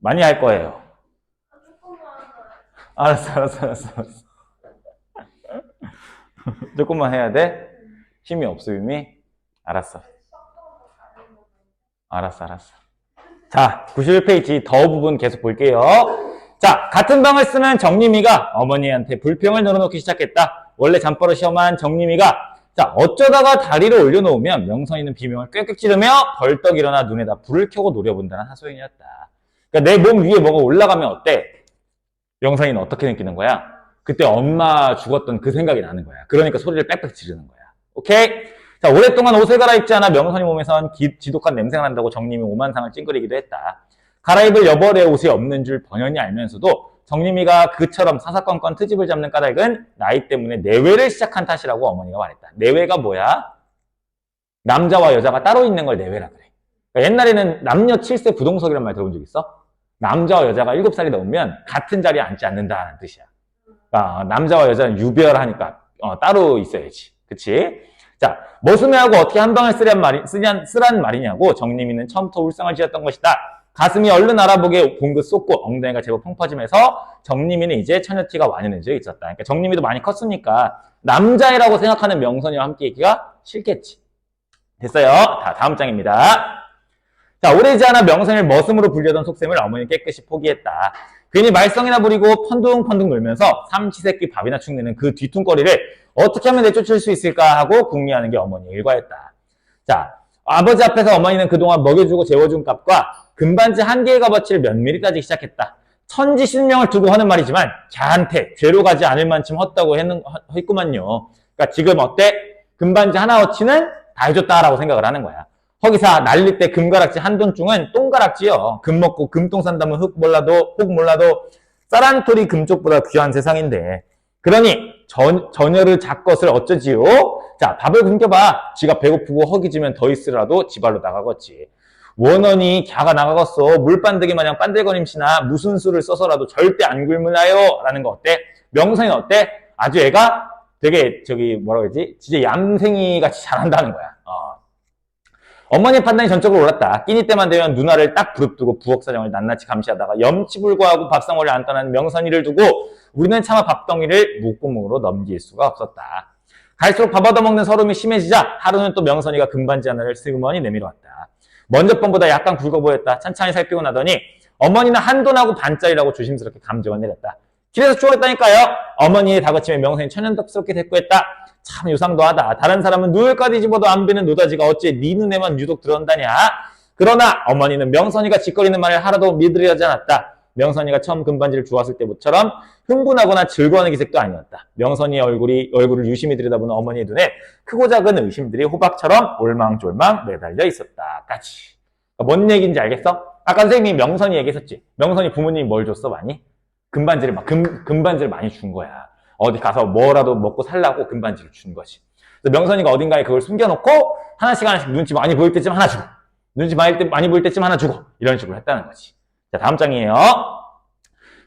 많이 할 거예요. 알았어. 조금만 해야 돼? 힘이 없어, 이미? 알았어. 자, 91페이지 더 부분 계속 볼게요. 자, 같은 방을 쓰는 정림이가 어머니한테 불평을 늘어놓기 시작했다. 원래 잠버릇이험한 정림이가 자, 어쩌다가 다리를 올려놓으면 명선이는 비명을 꽥꽥 지르며 벌떡 일어나 눈에다 불을 켜고 노려본다는 하소연이었다. 그러니까 내 몸 위에 뭐가 올라가면 어때? 명선이는 어떻게 느끼는 거야? 그때 엄마 죽었던 그 생각이 나는 거야. 그러니까 소리를 빽빽 지르는 거야. 오케이? 자, 오랫동안 옷을 갈아입지 않아 명선이 몸에선 지독한 냄새가 난다고 정림이 오만상을 찡그리기도 했다. 갈아입을 여벌의 옷이 없는 줄 번연히 알면서도 정림이가 그처럼 사사건건 트집을 잡는 까닭은 나이 때문에 내외를 시작한 탓이라고 어머니가 말했다. 내외가 뭐야? 남자와 여자가 따로 있는 걸 내외라 그래. 그러니까 옛날에는 남녀 7세 부동석이란 말 들어본 적 있어? 남자와 여자가 7살이 넘으면 같은 자리에 앉지 않는다는 뜻이야. 그러니까 남자와 여자는 유별하니까 따로 있어야지. 그치? 자, 머슴애하고 어떻게 한 방을 쓰란 말이냐고 정림이는 처음부터 울상을 지었던 것이다. 가슴이 얼른 알아보게 봉긋 쏟고 엉덩이가 제법 펑퍼지면서 정림이는 이제 처녀티가 완연해져 있었다. 그러니까 정림이도 많이 컸으니까 남자애라고 생각하는 명선이와 함께 있기가 싫겠지. 됐어요. 자, 다음 장입니다. 자, 오래지 않아 명선이를 머슴으로 불리던 속셈을 어머니는 깨끗이 포기했다. 괜히 말썽이나 부리고 펀둥펀둥 놀면서 삼시세끼 밥이나 축내는 그 뒤뚱거리를 어떻게 하면 내쫓을 수 있을까 하고 궁리하는 게 어머니의 일과였다. 자, 아버지 앞에서 어머니는 그동안 먹여주고 재워준 값과 금반지 한 개의 값어치를 면밀히 따지기 시작했다. 천지신명을 두고 하는 말이지만 걔한테 죄로 가지 않을 만큼 헛다고 했구만요. 그러니까 지금 어때? 금반지 하나어치는 다 해줬다라고 생각을 하는 거야. 허기사 날릴 때 금가락지 한 돈중은 똥가락지요. 금 먹고 금똥 산다면 혹 몰라도 쌀한토리 금쪽보다 귀한 세상인데. 그러니 전혀를 잡것을 어쩌지요? 자, 밥을 굶겨봐. 지가 배고프고 허기지면 더 있으라도 지발로 나가겠지. 원원이 갸가 나가겠어. 물반드기 마냥 빤들거림시나 무슨 수를 써서라도 절대 안 굶으나요? 라는 거 어때? 명성이는 어때? 아주 애가 되게 뭐라고 해야지? 진짜 얌생이 같이 잘한다는 거야. 어머니의 판단이 전적으로 옳았다. 끼니 때만 되면 누나를 딱 부릅뜨고 부엌 사정을 낱낱이 감시하다가 염치불고하고 밥상머리를 안 떠나는 명선이를 두고 우리는 차마 밥덩이를 목구멍으로 넘길 수가 없었다. 갈수록 밥 얻어먹는 서름이 심해지자 하루는 또 명선이가 금반지 하나를 슬그머니 내밀어 왔다. 먼저 번보다 약간 굵어 보였다. 찬찬히 살피고 나더니 어머니는 한돈하고 반짜리라고 조심스럽게 감정을 내렸다. 길에서 추월했다니까요. 어머니의 다그침에 명선이 천연덕스럽게 대꾸했다. 참 요상도하다. 다른 사람은 눈을까 뒤집어도 안 뵈는 노다지가 어찌 네 눈에만 유독 들어온다냐. 그러나 어머니는 명선이가 짓거리는 말을 하나도 믿으려 하지 않았다. 명선이가 처음 금반지를 주웠을 때처럼 흥분하거나 즐거워하는 기색도 아니었다. 명선이의 얼굴을 유심히 들여다보는 어머니의 눈에 크고 작은 의심들이 호박처럼 올망졸망 매달려 있었다. 까지. 뭔 얘기인지 알겠어? 아까 선생님이 명선이 얘기했었지. 명선이 부모님이 뭘 줬어 많이? 금반지를 많이 준 거야. 어디 가서 뭐라도 먹고 살라고 금반지를 준 거지. 그래서 명선이가 어딘가에 그걸 숨겨놓고 하나씩 눈치 많이 보일 때쯤 하나 주고 눈치 많이 보일 때쯤 하나 주고 이런 식으로 했다는 거지. 자, 다음 장이에요.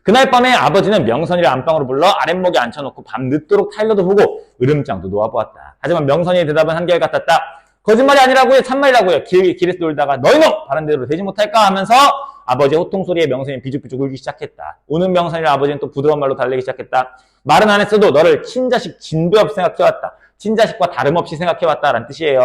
그날 밤에 아버지는 명선이를 안방으로 불러 아랫목에 앉혀놓고 밤 늦도록 타일러도 보고 으름장도 놓아보았다. 하지만 명선이의 대답은 한결같았다. 거짓말이 아니라고요. 참말이라고요. 길에서 놀다가 너희놈! 바른 대로 되지 못할까 하면서 아버지의 호통소리에 명선이 비죽비죽 울기 시작했다. 우는 명선이를 아버지는 또 부드러운 말로 달래기 시작했다. 말은 안 했어도 너를 친자식 진배업 생각해왔다. 친자식과 다름없이 생각해왔다라는 뜻이에요.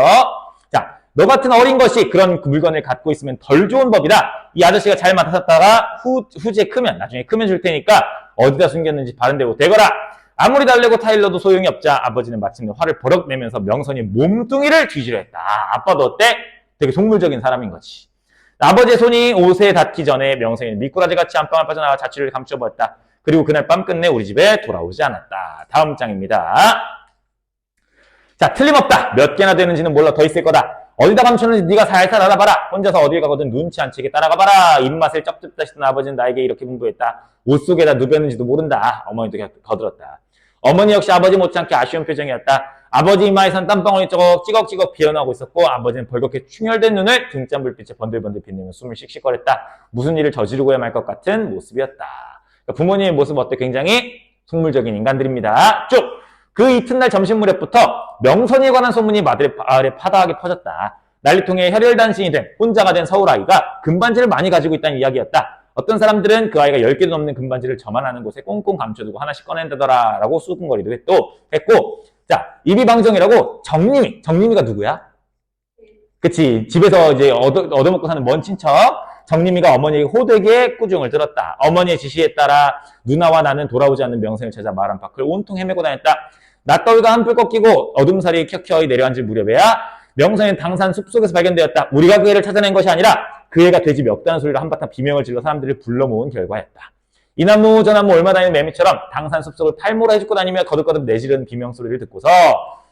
자, 너 같은 어린 것이 그런 물건을 갖고 있으면 덜 좋은 법이다. 이 아저씨가 잘 맡았다가 후지에 나중에 크면 줄 테니까 어디다 숨겼는지 바른 대로 대거라. 아무리 달래고 타일러도 소용이 없자 아버지는 마침내 화를 버럭 내면서 명선이 몸뚱이를 뒤지려 했다. 아빠도 어때? 되게 속물적인 사람인 거지. 아버지의 손이 옷에 닿기 전에 명선이는 미꾸라지같이 안방을 빠져나가 자취를 감춰버렸다. 그리고 그날 밤 끝내 우리 집에 돌아오지 않았다. 다음 장입니다. 자, 틀림없다. 몇 개나 되는지는 몰라 더 있을 거다. 어디다 감추는지 네가 살살 알아봐라. 혼자서 어딜 가거든 눈치 안 채게 따라가봐라. 입맛을 쩍쩍 시던 아버지는 나에게 이렇게 분부했다. 옷 속에다 누볐는지도 모른다. 어머니도 거들었다. 어머니 역시 아버지 못지않게 아쉬운 표정이었다. 아버지 이마에선 땀방울이 찌걱찌걱 피어나오고 있었고 아버지는 벌겋게 충혈된 눈을 등잔 불빛에 번들번들 빛내며 숨을 씩씩거렸다. 무슨 일을 저지르고야 말 것 같은 모습이었다. 그러니까 부모님의 모습 어때? 굉장히 속물적인 인간들입니다. 쭉! 그 이튿날 점심 무렵부터 명선이에 관한 소문이 마을에 파다하게 퍼졌다. 난리통에 혈혈단신이 된 혼자가 된 서울 아이가 금반지를 많이 가지고 있다는 이야기였다. 어떤 사람들은 그 아이가 10개도 넘는 금반지를 저만 아는 곳에 꽁꽁 감춰두고 하나씩 꺼낸다더라 라고 수근거리도 했고 자, 이비방정이라고 정림이가 누구야? 그치, 집에서 이제 얻어먹고 사는 먼 친척 정림이가 어머니에게 호되게 꾸중을 들었다. 어머니의 지시에 따라 누나와 나는 돌아오지 않는 명성을 찾아 말 안팎을 온통 헤매고 다녔다. 낫더위가 한풀 꺾이고 어둠살이 켜켜이 내려앉을 무렵에야 명성은 당산 숲속에서 발견되었다. 우리가 그 애를 찾아낸 것이 아니라 그 애가 돼지 멱다는 소리로 한바탕 비명을 질러 사람들을 불러 모은 결과였다. 이 나무 저 나무 얼마 다니는 매미처럼 당산 숲속을 팔모라 해죽고 다니며 거듭거듭 내지르는 비명소리를 듣고서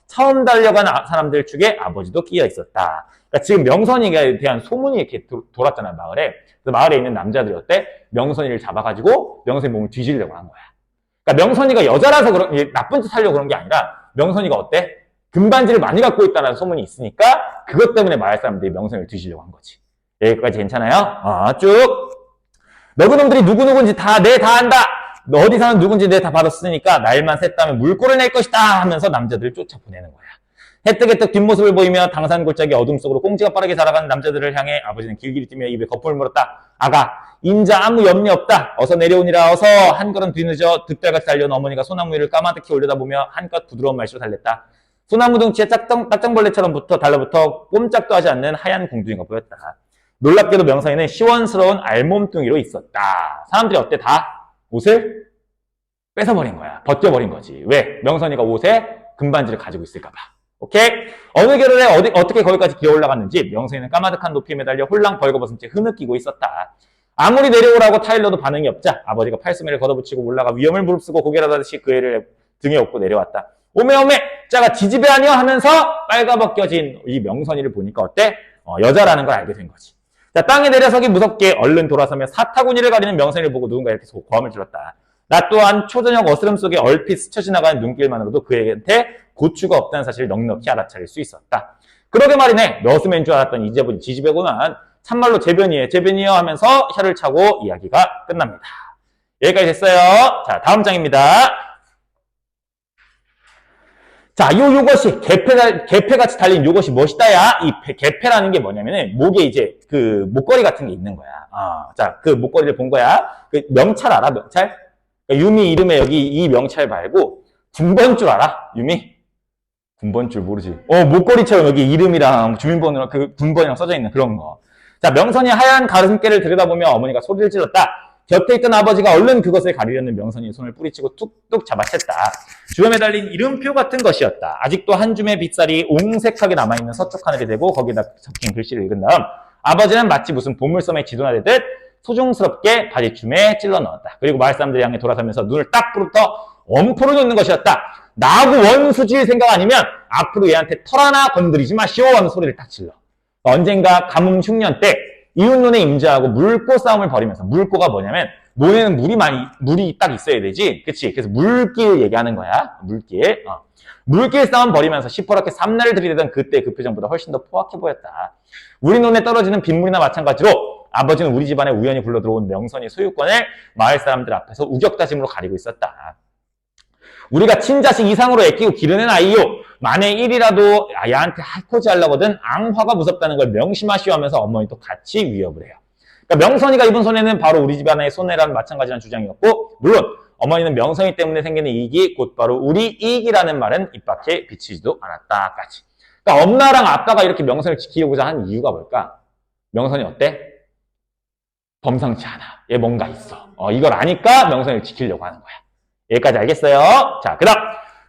처음 달려간 사람들 축에 아버지도 끼어 있었다. 그러니까 지금 명선이에 대한 소문이 이렇게 돌았잖아요, 마을에. 그래서 마을에 있는 남자들이 어때? 명선이를 잡아가지고 명선이 몸을 뒤지려고 한 거야. 그러니까 명선이가 여자라서 나쁜 짓 하려고 그런 게 아니라 명선이가 어때? 금반지를 많이 갖고 있다는 소문이 있으니까 그것 때문에 마을 사람들이 명선이를 뒤지려고 한 거지. 여기까지 괜찮아요? 쭉. 너그 놈들이 누구누군지 다 안다. 너 어디 사는 누군지 내가 다 받았으니까 날만 샜다면 물꼬를 낼 것이다 하면서 남자들을 쫓아보내는 거야. 해뜨개떡 뒷모습을 보이며 당산 골짜기 어둠 속으로 꽁지가 빠르게 자라가는 남자들을 향해 아버지는 길길이 뛰며 입에 거품을 물었다. 아가, 인자 아무 염려 없다. 어서 내려오니라. 어서. 한 걸음 뒤늦어 득달같이 달려온 어머니가 소나무 위를 까마득히 올려다보며 한껏 부드러운 말씨로 달랬다. 소나무 둥치에 딱정벌레처럼 달라붙어 꼼짝도 하지 않는 하얀 공둥이가 보였다. 놀랍게도 명성이는 시원스러운 알몸뚱이로 있었다. 사람들이 어때? 다 옷을 뺏어버린 거야. 벗겨버린 거지. 왜? 명선이가 옷에 금반지를 가지고 있을까봐. 오케이? 어느 겨울에 어떻게 거기까지 기어 올라갔는지 명선이는 까마득한 높이에 매달려 홀랑 벌거벗은 채 흐느끼고 있었다. 아무리 내려오라고 타일러도 반응이 없자 아버지가 팔수매를 걷어붙이고 올라가 위험을 무릅쓰고 고개라다듯이 그 애를 등에 업고 내려왔다. 오메 짜가 지지배 아니여 하면서 빨가벗겨진 이 명선이를 보니까 어때? 여자라는 걸 알게 된 거지. 자, 땅에 내려서기 무섭게 얼른 돌아서며 사타구니를 가리는 명선이를 보고 누군가 이렇게 고함을 질렀다. 나 또한 초저녁 어스름 속에 얼핏 스쳐 지나가는 눈길만으로도 그에게 고추가 없다는 사실을 넉넉히 알아차릴 수 있었다. 그러게 말이네. 너스맨 줄 알았더니 이제부터 지지배구만. 참말로 제변이에요 하면서 혀를 차고 이야기가 끝납니다. 여기까지 됐어요. 자, 다음 장입니다. 자, 요것이 개패같이 달린 요것이 멋있다야. 이 개패라는 게 뭐냐면은 목에 이제 그 목걸이 같은 게 있는 거야. 자, 그 목걸이를 본 거야. 그 명찰 알아? 명찰? 그러니까 유미 이름에 여기 이 명찰 말고 군번줄 알아? 유미? 군번줄 모르지? 목걸이처럼 여기 이름이랑 주민번호랑 그 군번이랑 써져 있는 그런 거. 자, 명선이 하얀 가슴깨를 들여다보며 어머니가 소리를 질렀다. 곁에 있던 아버지가 얼른 그것을 가리려는 명선이의 손을 뿌리치고 뚝뚝 잡아챘다. 주염에 달린 이름표 같은 것이었다. 아직도 한 줌의 빗살이 옹색하게 남아있는 서쪽 하늘에 대고 거기에다 적힌 글씨를 읽은 다음 아버지는 마치 무슨 보물섬에 지도나되듯 소중스럽게 바지춤에 찔러 넣었다. 그리고 마을 사람들을 향해 돌아서면서 눈을 딱 부릅떠 엄포를 놓는 것이었다. 나하고 원수질 생각 아니면 앞으로 얘한테 털 하나 건드리지 마시오 하는 소리를 딱 질러. 언젠가 가뭄 흉년 때 이웃눈에 임자하고 물고 싸움을 벌이면서, 물고가 뭐냐면 논에는 물이 딱 있어야 되지, 그치? 그래서 물길 얘기하는 거야. 물길. 물길 싸움 벌이면서 시퍼렇게 삼날을 들이대던 그때 그 표정보다 훨씬 더 포악해 보였다. 우리 눈에 떨어지는 빗물이나 마찬가지로 아버지는 우리 집안에 우연히 굴러 들어온 명선이 소유권을 마을 사람들 앞에서 우격다짐으로 가리고 있었다. 우리가 친자식 이상으로 애끼고 기르는 아이요. 만에 일이라도 야한테 할코지하려거든 앙화가 무섭다는 걸 명심하시오 하면서 어머니도 같이 위협을 해요. 그러니까 명선이가 입은 손해는 바로 우리 집안의 손해라는 마찬가지라는 주장이었고, 물론 어머니는 명선이 때문에 생기는 이익이 곧바로 우리 이익이라는 말은 입 밖에 비치지도 않았다까지. 그러니까 엄마랑 아빠가 이렇게 명선을 지키고자 한 이유가 뭘까? 명선이 어때? 범상치 않아. 얘 뭔가 있어. 이걸 아니까 명선을 지키려고 하는 거야. 여기까지 알겠어요? 자, 그 다음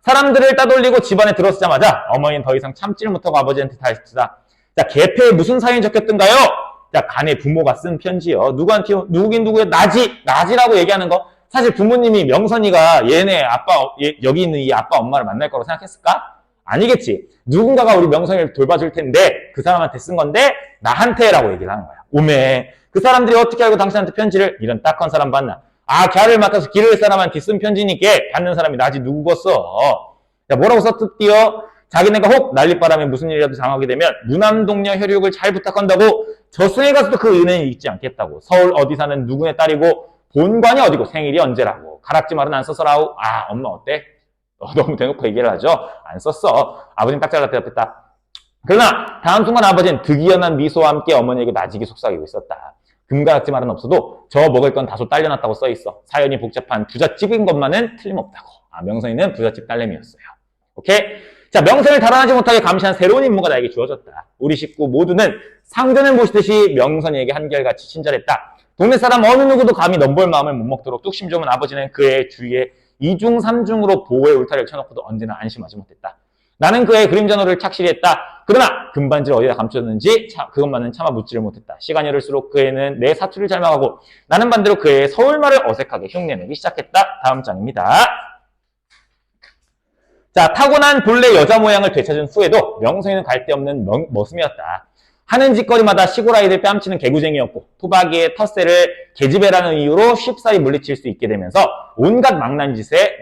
사람들을 따돌리고 집안에 들어서자마자 어머니는 더 이상 참지를 못하고 아버지한테 다했다. 자, 개패에 무슨 사연이 적혔던가요? 자, 간의 부모가 쓴 편지요. 누구한테요? 누구긴 누구요? 나지라고 얘기하는 거. 사실 부모님이 명선이가 얘네 여기 있는 이 아빠 엄마를 만날 거라고 생각했을까? 아니겠지. 누군가가 우리 명선이를 돌봐줄 텐데 그 사람한테 쓴 건데 나한테라고 얘기를 하는 거야. 오메. 그 사람들이 어떻게 알고 당신한테 편지를? 이런 딱한 사람 봤나? 갸를 맡아서 기를 사람한테 쓴 편지니까 받는 사람이 나지 누구겠어. 자, 뭐라고 썼듯이요? 자기네가 혹 난립바람에 무슨 일이라도 당하게 되면 무남동녀 혈육을 잘 부탁한다고 저승에 가서도 그 은혜는 잊지 않겠다고. 서울 어디 사는 누구네 딸이고 본관이 어디고 생일이 언제라고. 가락지 말은 안 써서라우. 엄마 어때? 너무 대놓고 얘기를 하죠. 안 썼어. 아버님 딱 잘라 대답했다. 그러나 다음 순간 아버지는 득이연한 미소와 함께 어머니에게 나지기 속삭이고 있었다. 금가락지 말은 없어도 저 먹을 건 다소 딸려놨다고 써있어. 사연이 복잡한 부잣집인 것만은 틀림없다고. 명선이는 부잣집 딸내미였어요. 오케이? 자, 명선을 달아나지 못하게 감시한 새로운 임무가 나에게 주어졌다. 우리 식구 모두는 상전을 모시듯이 명선이에게 한결같이 친절했다. 동네 사람 어느 누구도 감히 넘볼 마음을 못 먹도록 뚝심 좋은 아버지는 그의 주위에 2중 3중으로 보호의 울타리를 쳐놓고도 언제나 안심하지 못했다. 나는 그의 그림자노를 착실히 했다. 그러나 금반지를 어디다 감춰뒀는지 그것만은 차마 묻지를 못했다. 시간이 흐를수록 그 애는 내 사투를 닮아가고 나는 반대로 그의 서울말을 어색하게 흉내내기 시작했다. 다음 장입니다. 자, 타고난 본래 여자 모양을 되찾은 후에도 명성이는 갈 데 없는 머슴이었다. 하는 짓거리마다 시골 아이들 뺨치는 개구쟁이였고 토박이의 텃세를 계집애라는 이유로 쉽사리 물리칠 수 있게 되면서 온갖 망난 짓에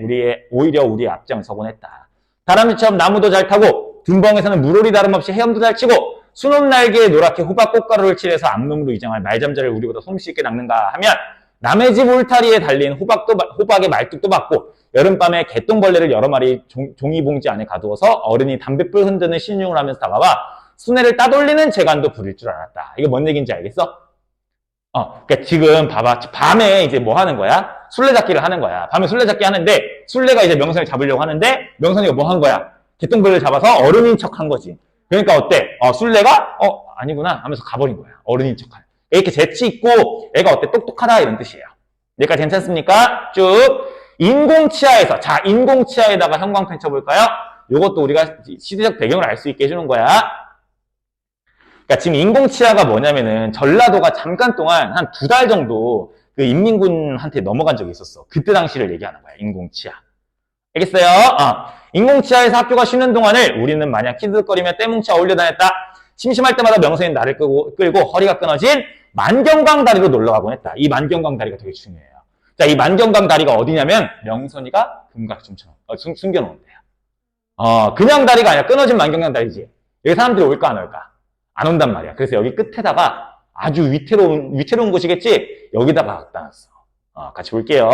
오히려 우리의 앞장서곤 했다. 다람쥐처럼 나무도 잘 타고 둔벙에서는 물오리 다름없이 헤엄도 잘 치고 수놈 날개에 노랗게 호박 꽃가루를 칠해서 암놈으로 위장할 말잠자를 우리보다 솜씨있게 낚는가 하면 남의 집 울타리에 달린 호박의 말뚝도 받고 여름밤에 개똥벌레를 여러 마리 종이봉지 안에 가두어서 어른이 담뱃불 흔드는 신용을 하면서 다가와 수뇌를 따돌리는 재간도 부릴 줄 알았다. 이게 뭔 얘기인지 알겠어? 그러니까 지금 봐봐. 밤에 이제 뭐 하는 거야? 술래잡기를 하는 거야. 밤에 술래잡기 하는데 술래가 이제 명선을 잡으려고 하는데 명선이가 뭐 한 거야? 개똥벌레를 잡아서 어른인 척 한 거지. 그러니까 어때? 술래가 아니구나 하면서 가버린 거야. 어른인 척한. 이렇게 재치 있고 애가 어때? 똑똑하다 이런 뜻이에요. 여기까지 괜찮습니까? 쭉 인공치아에서 자 인공치아에다가 형광펜 쳐볼까요? 이것도 우리가 시대적 배경을 알 수 있게 해주는 거야. 그러니까 지금 인공치아가 뭐냐면은 전라도가 잠깐 동안 한 2달 정도 그 인민군한테 넘어간 적이 있었어. 그때 당시를 얘기하는 거야. 인공치아. 알겠어요? 인공치아에서 학교가 쉬는 동안을 우리는 마냥 키득거리며 떼뭉쳐 어울려 다녔다. 심심할 때마다 명선이 나를 끌고 허리가 끊어진 만경강 다리로 놀러 가곤 했다. 이 만경강 다리가 되게 중요해요. 자, 이 만경강 다리가 어디냐면 명선이가 금각좀처럼 숨겨놓은 데야. 그냥 다리가 아니라 끊어진 만경강 다리지. 여기 사람들이 올까 안 올까? 안 온단 말이야. 그래서 여기 끝에다가 아주 위태로운 곳이겠지? 여기다가 갖다 놨어. 같이 볼게요.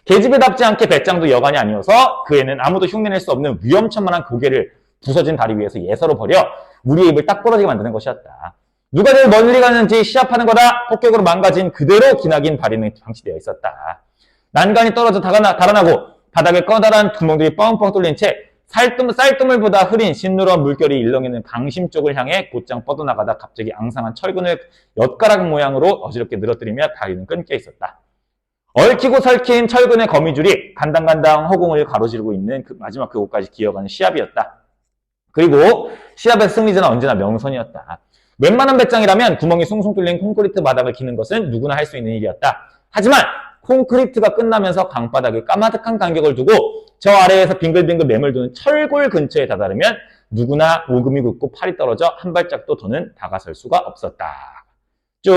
계집애답지 않게 배짱도 여간이 아니어서 그 애는 아무도 흉내낼 수 없는 위험천만한 고개를 부서진 다리 위에서 예서로 버려 우리의 입을 딱 부러지게 만드는 것이었다. 누가 제일 멀리 가는지 시합하는 거다. 폭격으로 망가진 그대로 기나긴 다리는 방치되어 있었다. 난간이 떨어져 달아나고 바닥에 커다란 구멍들이 뻥뻥 뚫린 채 쌀뜨물보다 흐린 신누런 물결이 일렁이는 강심 쪽을 향해 곧장 뻗어나가다 갑자기 앙상한 철근을 엿가락 모양으로 어지럽게 늘어뜨리며 다리는 끊겨 있었다. 얽히고 설킨 철근의 거미줄이 간당간당 허공을 가로지르고 있는 마지막 그곳까지 기어가는 시합이었다. 그리고 시합의 승리자는 언제나 명선이었다. 웬만한 배짱이라면 구멍이 숭숭 뚫린 콘크리트 바닥을 기는 것은 누구나 할 수 있는 일이었다. 하지만 콘크리트가 끝나면서 강바닥에 까마득한 간격을 두고 저 아래에서 빙글빙글 매물드는 철골 근처에 다다르면 누구나 오금이 굵고 팔이 떨어져 한 발짝도 더는 다가설 수가 없었다. 쭉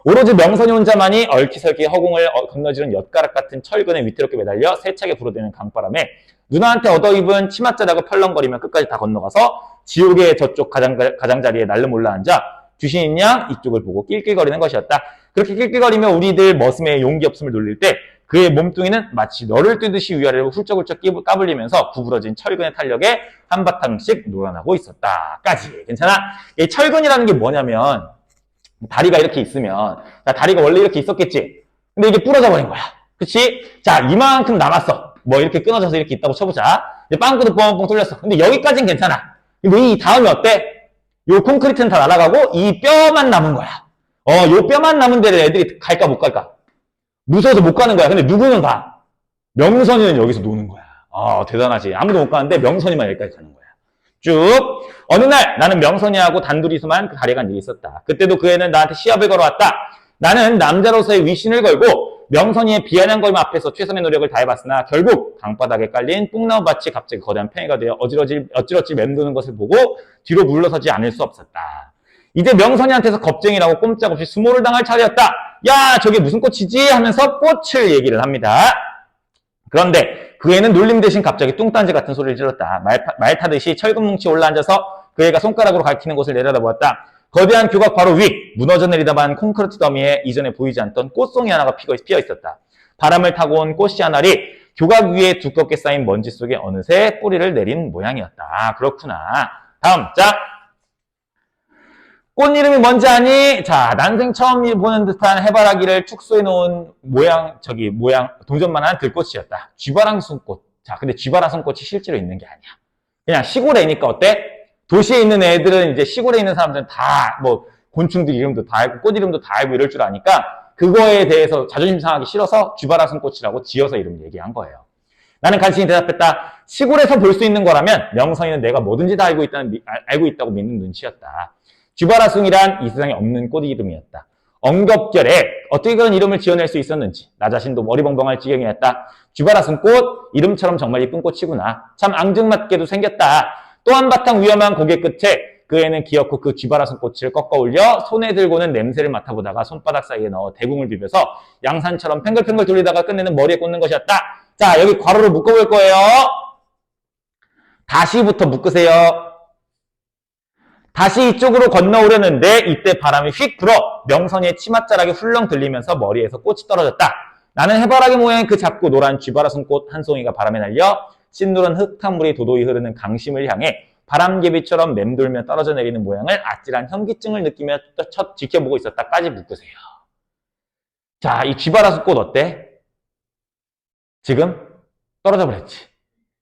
오로지 명선이 혼자만이 얽히설키 허공을 건너지른 엿가락 같은 철근에 위태롭게 매달려 세차게 불어대는 강바람에 누나한테 얻어입은 치맛자락을 펄렁거리며 끝까지 다 건너가서 지옥의 저쪽 가장자리에 날름 올라앉아 주신인 양 이쪽을 보고 낄낄거리는 것이었다. 그렇게 낄낄거리며 우리들 머슴의 용기 없음을 놀릴 때 그의 몸뚱이는 마치 너를 뜨듯이 위아래로 훌쩍훌쩍 까불리면서 구부러진 철근의 탄력에 한바탕씩 놀아나고 있었다. 까지. 괜찮아? 이 철근이라는 게 뭐냐면 다리가 이렇게 있으면 자, 다리가 원래 이렇게 있었겠지. 근데 이게 부러져 버린 거야. 그치? 자, 이만큼 남았어. 뭐 이렇게 끊어져서 이렇게 있다고 쳐보자. 이제 빵꾸도 뻥뻥 뚫렸어. 근데 여기까지는 괜찮아. 근데 이 다음이 어때? 요 콘크리트는 다 날아가고 이 뼈만 남은 거야. 요 뼈만 남은 데를 애들이 갈까 못 갈까? 무서워서 못 가는 거야. 근데 누구는 가? 명선이는 여기서 노는 거야. 대단하지. 아무도 못 가는데 명선이만 여기까지 가는 거야. 쭉. 어느 날 나는 명선이하고 단둘이서만 그 다리에 간 일이 있었다. 그때도 그 애는 나한테 시합을 걸어왔다. 나는 남자로서의 위신을 걸고 명선이의 비아냥거림 앞에서 최선의 노력을 다해봤으나 결국 강바닥에 깔린 뽕나무밭이 갑자기 거대한 팽이가 되어 어지러질 맴도는 것을 보고 뒤로 물러서지 않을 수 없었다. 이제 명선이한테서 겁쟁이라고 꼼짝없이 수모를 당할 차례였다. 야, 저게 무슨 꽃이지? 하면서 꽃을 얘기를 합니다. 그런데 그 애는 놀림 대신 갑자기 뚱딴지 같은 소리를 질렀다. 말 타듯이 철근 뭉치 올라앉아서 그 애가 손가락으로 가리키는 곳을 내려다보았다. 거대한 교각 바로 위, 무너져 내리다만 콘크리트 더미에 이전에 보이지 않던 꽃송이 하나가 피어 있었다. 바람을 타고 온 꽃이 하나리 교각 위에 두껍게 쌓인 먼지 속에 어느새 뿌리를 내린 모양이었다. 그렇구나. 다음, 자. 꽃 이름이 뭔지 아니? 자, 난생 처음 보는 듯한 해바라기를 축소해 놓은 모양, 동전만한 들꽃이었다. 쥐바랑송꽃. 자, 근데 쥐바랑송꽃이 실제로 있는 게 아니야. 그냥 시골에 있으니까 어때? 도시에 있는 애들은 이제 시골에 있는 사람들은 다 뭐 곤충들 이름도 다 알고 꽃 이름도 다 알고 이럴 줄 아니까 그거에 대해서 자존심 상하기 싫어서 쥐바랑송꽃이라고 지어서 이름 얘기한 거예요. 나는 간신히 대답했다. 시골에서 볼 수 있는 거라면 명성이는 내가 뭐든지 다 알고 있다고 믿는 눈치였다. 쥐바라숭이란 이 세상에 없는 꽃 이름이었다. 엉겁결에 어떻게 그런 이름을 지어낼 수 있었는지 나 자신도 머리벙벙할 지경이었다. 쥐바라숭꽃 이름처럼 정말 이쁜 꽃이구나. 참 앙증맞게도 생겼다. 또 한바탕 위험한 고개 끝에 그 애는 기어코 그 쥐바라숭꽃을 꺾어 올려 손에 들고는 냄새를 맡아보다가 손바닥 사이에 넣어 대궁을 비벼서 양산처럼 팽글팽글 돌리다가 끝내는 머리에 꽂는 것이었다. 자, 여기 괄호로 묶어볼 거예요. 다시부터 묶으세요. 다시 이쪽으로 건너오려는데 이때 바람이 휙 불어 명선이의 치맛자락이 훌렁 들리면서 머리에서 꽃이 떨어졌다. 나는 해바라기 모양의 그 작고 노란 쥐바라숭꽃 한 송이가 바람에 날려 씻누런 흙탕물이 도도히 흐르는 강심을 향해 바람개비처럼 맴돌며 떨어져 내리는 모양을 아찔한 현기증을 느끼며 지켜보고 있었다까지 묶으세요. 자, 이 쥐바라숭꽃 어때? 지금 떨어져 버렸지.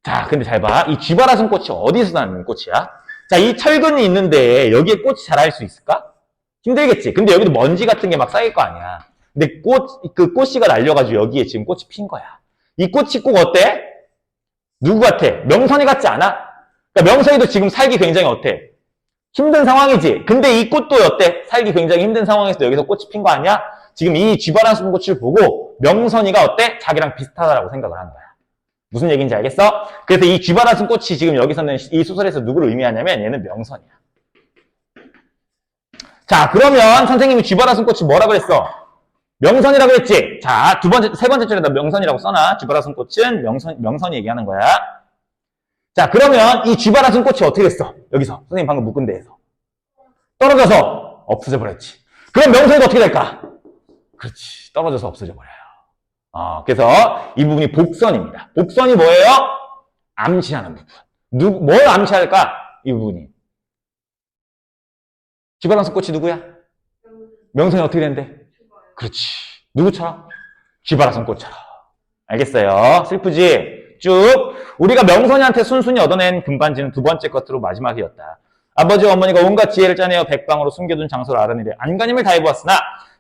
자, 근데 잘 봐. 이 쥐바라숭꽃이 어디서 나는 꽃이야? 자, 이 철근이 있는데 여기에 꽃이 자랄 수 있을까? 힘들겠지. 근데 여기도 먼지 같은 게 막 쌓일 거 아니야. 근데 그 꽃씨가 날려가지고 여기에 지금 꽃이 핀 거야. 이 꽃이 꼭 어때? 누구 같아? 명선이 같지 않아? 그러니까 명선이도 지금 살기 굉장히 어때? 힘든 상황이지. 근데 이 꽃도 어때? 살기 굉장히 힘든 상황에서 여기서 꽃이 핀 거 아니야? 지금 이 쥐바라숭꽃을 보고 명선이가 어때? 자기랑 비슷하다라고 생각을 한 거야. 무슨 얘기인지 알겠어? 그래서 이 쥐바라숭꽃이 지금 여기서는 이 소설에서 누구를 의미하냐면 얘는 명선이야. 자, 그러면 선생님이 쥐바라숭꽃이 뭐라 그랬어? 명선이라고 했지? 자, 세 번째 줄에다 명선이라고 써놔. 쥐바라숭꽃은 명선이 얘기하는 거야. 자, 그러면 이 쥐바라숭꽃이 어떻게 됐어? 여기서 선생님 방금 묶은 데에서 떨어져서 없어져 버렸지. 그럼 명선이도 어떻게 될까? 그렇지, 떨어져서 없어져 버려요. 그래서 이 부분이 복선입니다. 복선이 뭐예요? 암시하는 부분. 뭘 암시할까? 이 부분이. 쥐바라숭꽃이 누구야? 명선이 어떻게 된대? 그렇지. 누구처럼? 쥐바라숭꽃처럼. 알겠어요? 슬프지? 쭉. 우리가 명선이한테 순순히 얻어낸 금반지는 두 번째 것으로 마지막이었다. 아버지와 어머니가 온갖 지혜를 짜내어 백방으로 숨겨둔 장소를 알아내려 안간힘을 다해보았으나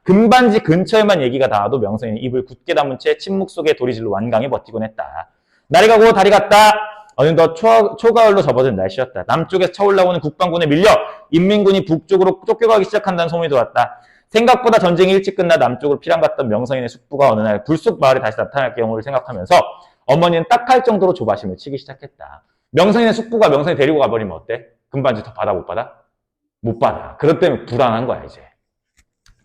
금반지 근처에만 얘기가 닿아도 명선이는 입을 굳게 다문 채 침묵 속에 도리질로 완강히 버티곤 했다. 날이 가고 달이 갔다. 어느덧 초가을로 접어든 날씨였다. 남쪽에서 차올라오는 국방군에 밀려 인민군이 북쪽으로 쫓겨가기 시작한다는 소문이 돌았다. 생각보다 전쟁이 일찍 끝나 남쪽으로 피랑 갔던 명선인의 숙부가 어느 날 불쑥 마을에 다시 나타날 경우를 생각하면서 어머니는 딱할 정도로 조바심을 치기 시작했다. 명선인의 숙부가 명선이 데리고 가버리면 어때? 금반지 더 받아 못 받아? 못 받아. 그것 때문에 불안한 거야 이제.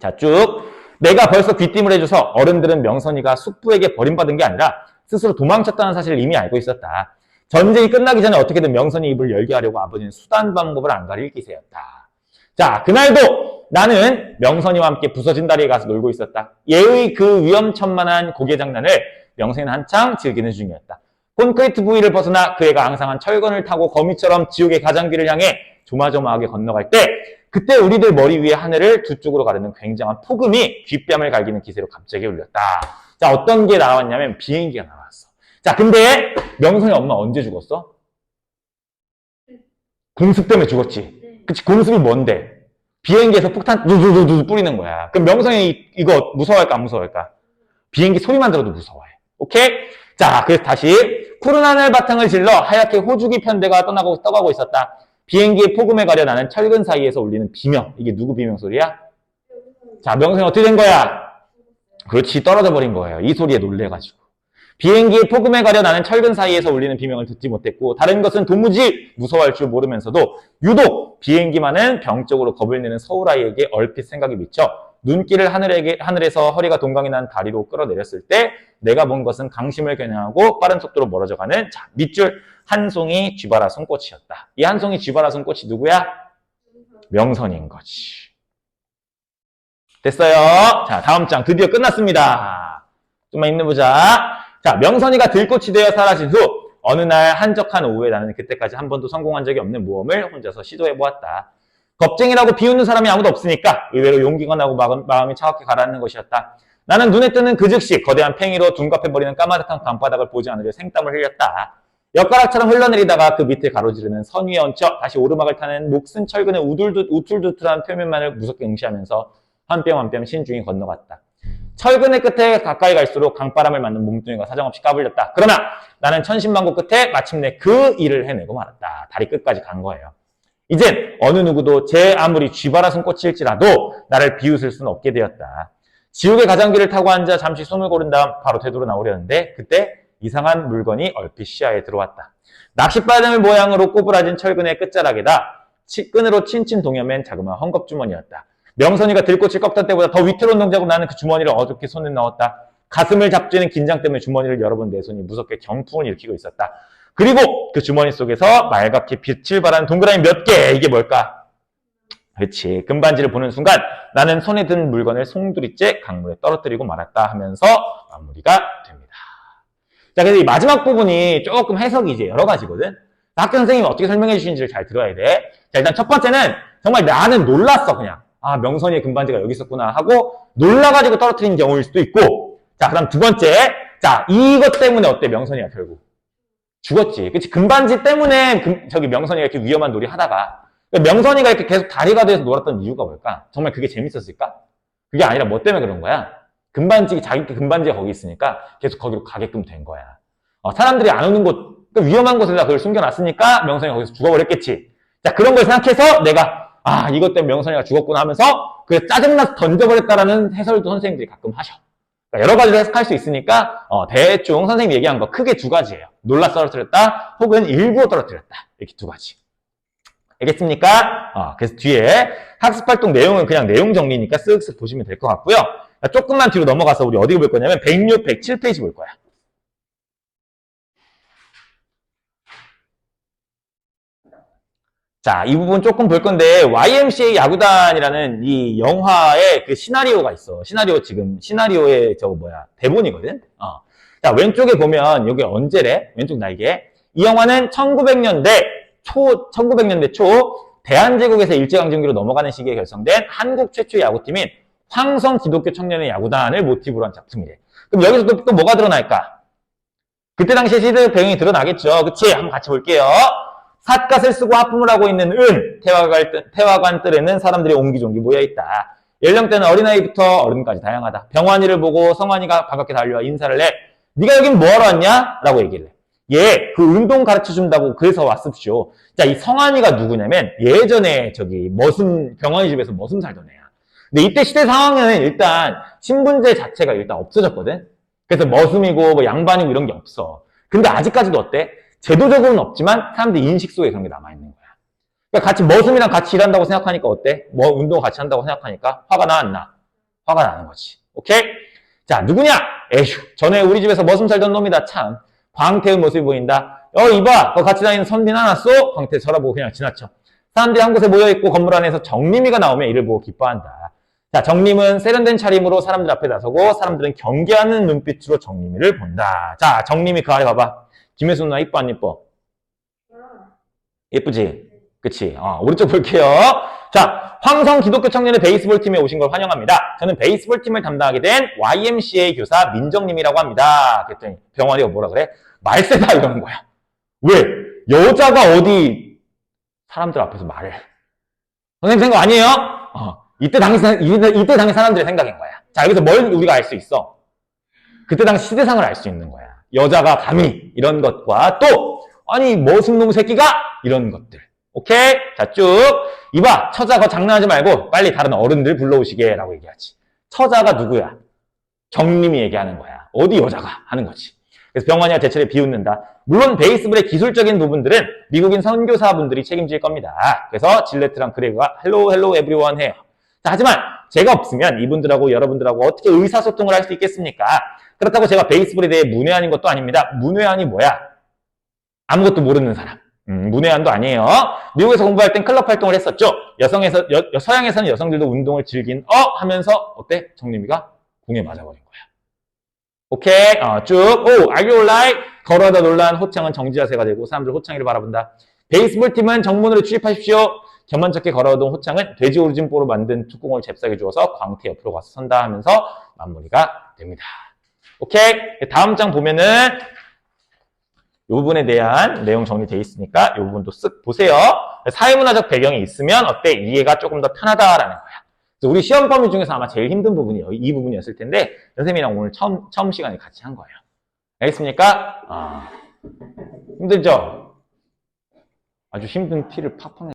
자, 쭉. 내가 벌써 귀띔을 해줘서 어른들은 명선이가 숙부에게 버림받은 게 아니라 스스로 도망쳤다는 사실을 이미 알고 있었다. 전쟁이 끝나기 전에 어떻게든 명선이 입을 열게 하려고 아버지는 수단 방법을 안 가릴 기세였다. 자, 그날도 나는 명선이와 함께 부서진 다리에 가서 놀고 있었다. 얘의 그 위험천만한 고개 장난을 명선이는 한창 즐기는 중이었다. 콘크리트 부위를 벗어나 그 애가 앙상한 철근을 타고 거미처럼 지옥의 가장비를 향해 조마조마하게 건너갈 때 그때 우리들 머리 위에 하늘을 두 쪽으로 가르는 굉장한 폭음이 귓뺨을 갈기는 기세로 갑자기 울렸다. 자, 어떤 게 나왔냐면 비행기가 나왔어. 자, 근데 명선이 엄마 언제 죽었어? 공습 때문에 죽었지. 그치, 공습이 뭔데? 비행기에서 폭탄 두두두두 뿌리는 거야. 그럼 명선이 이거 무서워할까 안 무서워할까? 비행기 소리만 들어도 무서워해. 오케이? 자, 그래서 다시 푸른 하늘 바탕을 질러 하얗게 호주기 편대가 떠가고 있었다. 비행기의 폭음에 가려 나는 철근 사이에서 울리는 비명. 이게 누구 비명 소리야? 자, 명선이 어떻게 된 거야? 그렇지, 떨어져 버린 거예요. 이 소리에 놀래가지고. 비행기의 폭음에 가려 나는 철근 사이에서 울리는 비명을 듣지 못했고 다른 것은 도무지 무서워할 줄 모르면서도 유독 비행기만은 병적으로 겁을 내는 서울아이에게 얼핏 생각이 미쳐 눈길을 하늘에서 허리가 동강이 난 다리로 끌어내렸을 때 내가 본 것은 강심을 겨냥하고 빠른 속도로 멀어져가는 자, 밑줄 한 송이 쥐바라숭꽃이었다. 이 한 송이 쥐바라숭꽃이 누구야? 명선인 거지. 됐어요. 자, 다음 장 드디어 끝났습니다. 좀만 힘내보자. 자, 명선이가 들꽃이 되어 사라진 후 어느 날 한적한 오후에 나는 그때까지 한 번도 성공한 적이 없는 모험을 혼자서 시도해보았다. 겁쟁이라고 비웃는 사람이 아무도 없으니까 의외로 용기가 나고 마음이 차갑게 가라앉는 것이었다. 나는 눈에 뜨는 그 즉시 거대한 팽이로 둔갑해버리는 까마득한 강바닥을 보지 않으려 생땀을 흘렸다. 엿가락처럼 흘러내리다가 그 밑을 가로지르는 선 위에 얹혀 다시 오르막을 타는 녹슨 철근의 우툴두툴한 표면만을 무섭게 응시하면서 한 뼘 한 뼘 신중히 건너갔다. 철근의 끝에 가까이 갈수록 강바람을 맞는 몸뚱이가 사정없이 까불렸다. 그러나 나는 천신만고 끝에 마침내 그 일을 해내고 말았다. 다리 끝까지 간 거예요. 이젠 어느 누구도 제 아무리 쥐바라손 꽃일지라도 나를 비웃을 수는 없게 되었다. 지옥의 가장기를 타고 앉아 잠시 숨을 고른 다음 바로 되돌아 나오려는데 그때 이상한 물건이 얼핏 시야에 들어왔다. 낚싯바늘 모양으로 꼬부라진 철근의 끝자락에다 끈으로 친친 동여맨 자그마한 헝겊주머니였다. 명선이가 들꽃을 꺾던 때보다 더 위태로운 동작으로 나는 그 주머니를 어둡게 손에 넣었다. 가슴을 잡쥐는 긴장 때문에 주머니를 열어본 내 손이 무섭게 경풍을 일으키고 있었다. 그리고 그 주머니 속에서 말갛게 빛을 발하는 동그라미 몇 개, 이게 뭘까? 그렇지. 금반지를 보는 순간 나는 손에 든 물건을 송두리째 강물에 떨어뜨리고 말았다 하면서 마무리가 됩니다. 자, 그래서 이 마지막 부분이 조금 해석이 이제 여러 가지거든. 학교 선생님이 어떻게 설명해 주시는지를 잘 들어야 돼. 자, 일단 첫 번째는 정말 나는 놀랐어, 그냥. 아, 명선이의 금반지가 여기 있었구나 하고 놀라가지고 떨어뜨린 경우일 수도 있고. 자, 그 다음 두 번째. 자, 이것 때문에 어때, 명선이가 결국? 죽었지. 그치? 금반지 때문에 저기 명선이가 이렇게 위험한 놀이 하다가 명선이가 이렇게 계속 다리가 돼서 놀았던 이유가 뭘까? 정말 그게 재밌었을까? 그게 아니라 뭐 때문에 그런 거야? 자기 금반지가 거기 있으니까 계속 거기로 가게끔 된 거야. 사람들이 안 오는 곳, 위험한 곳에다 그걸 숨겨놨으니까 명선이가 거기서 죽어버렸겠지. 자, 그런 걸 생각해서 내가, 이것 때문에 명선이가 죽었구나 하면서 그래서 짜증나서 던져버렸다라는 해설도 선생님들이 가끔 하셔. 그러니까 여러 가지로 해석할 수 있으니까, 대충 선생님이 얘기한 거 크게 두 가지예요. 놀라 떨어뜨렸다, 혹은 일부러 떨어뜨렸다. 이렇게 두 가지. 알겠습니까? 그래서 뒤에 학습활동 내용은 그냥 내용 정리니까 쓱쓱 보시면 될 것 같고요. 조금만 뒤로 넘어가서 우리 어디 볼 거냐면 106, 107페이지 볼 거야. 자, 이 부분 조금 볼 건데 YMCA 야구단이라는 이 영화의 그 시나리오가 있어. 시나리오의 대본이거든. 자, 왼쪽에 보면 여기 언제래? 왼쪽 날개. 이 영화는 1900년대 초 대한제국에서 일제강점기로 넘어가는 시기에 결성된 한국 최초의 야구팀인 황성 기독교 청년의 야구단을 모티브로 한 작품이래. 그럼 여기서 또 뭐가 드러날까? 그때 당시에 시대 배경이 드러나겠죠. 그치? 한번 같이 볼게요. 삿갓을 쓰고 하품을 하고 있는 태화관 뜰에는 사람들이 옹기종기 모여있다. 연령대는 어린아이부터 어른까지 다양하다. 병환이를 보고 성환이가 반갑게 달려와 인사를 해. 네가 여긴 뭐하러 왔냐? 라고 얘기를 해. 얘 그 운동 가르쳐준다고 그래서 왔습쇼. 자, 이 성환이가 누구냐면 예전에 병환이 집에서 머슴 살던 애야. 근데 이때 시대 상황에는 일단 신분제 자체가 일단 없어졌거든. 그래서 머슴이고 뭐 양반이고 이런 게 없어. 근데 아직까지도 어때? 제도적으로는 없지만 사람들 인식 속에 그런 게 남아있는 거야. 그러니까 같이 머슴이랑 같이 일한다고 생각하니까 어때? 운동 같이 한다고 생각하니까 화가 나, 안 나? 화가 나는 거지. 오케이? 자, 누구냐? 에휴, 전에 우리 집에서 머슴 살던 놈이다, 참. 광태의 모습이 보인다. 이봐, 너 같이 다니는 선빈 하나 쏘? 광태 쳐다보고 그냥 지나쳐. 사람들이 한 곳에 모여있고 건물 안에서 정림이가 나오면 이를 보고 기뻐한다. 자, 정림은 세련된 차림으로 사람들 앞에 나서고 사람들은 경계하는 눈빛으로 정림이를 본다. 자, 정림이 그 아래 봐봐. 김혜수 누나 이뻐 안 이뻐? 예쁘지? 그치? 오른쪽 볼게요. 자, 황성 기독교 청년의 베이스볼 팀에 오신 걸 환영합니다. 저는 베이스볼 팀을 담당하게 된 YMCA 교사 민정님이라고 합니다. 그랬더니 병환이가 뭐라 그래? 말세다 이러는 거야. 왜? 여자가 어디 사람들 앞에서 말을. 선생님 생각 아니에요? 이때 당시 사람들의 생각인 거야. 자, 여기서 뭘 우리가 알 수 있어? 그때 당시 시대상을 알 수 있는 거야. 여자가 감히 이런 것과 또 아니 머슴놈 새끼가 이런 것들. 오케이? 자, 쭉 이봐, 처자 거 장난하지 말고 빨리 다른 어른들 불러오시게 라고 얘기하지. 처자가 누구야? 정림이 얘기하는 거야. 어디 여자가 하는 거지. 그래서 병환이가 제철에 비웃는다. 물론 베이스볼의 기술적인 부분들은 미국인 선교사분들이 책임질 겁니다. 그래서 질레트랑 그레그가 헬로 에브리원 해요. 자, 하지만 제가 없으면 이분들하고 여러분들하고 어떻게 의사소통을 할 수 있겠습니까? 그렇다고 제가 베이스볼에 대해 문외한인 것도 아닙니다. 문외한이 뭐야? 아무것도 모르는 사람. 문외한도 아니에요. 미국에서 공부할 땐 클럽 활동을 했었죠. 서양에서는 여성들도 운동을 즐긴 하면서 어때? 정림이가 공에 맞아버린 거야. 오케이? 쭉. 오, are you alright? 걸어다 놀란 호창은 정지자세가 되고 사람들 호창이를 바라본다. 베이스볼 팀은 정문으로 출입하십시오. 견만찮게 걸어오던 호창은 돼지 오리진보로 만든 뚜껑을 잽싸게 주어서 광태 옆으로 가서 선다 하면서 마무리가 됩니다. 오케이. 다음 장 보면은 이 부분에 대한 내용 정리되어 있으니까 이 부분도 쓱 보세요. 사회문화적 배경이 있으면 어때? 이해가 조금 더 편하다라는 거야. 그래서 우리 시험 범위 중에서 아마 제일 힘든 부분이 이 부분이었을 텐데 선생님이랑 오늘 처음 시간에 같이 한 거예요. 알겠습니까? 힘들죠? 아주 힘든 티를 팍팍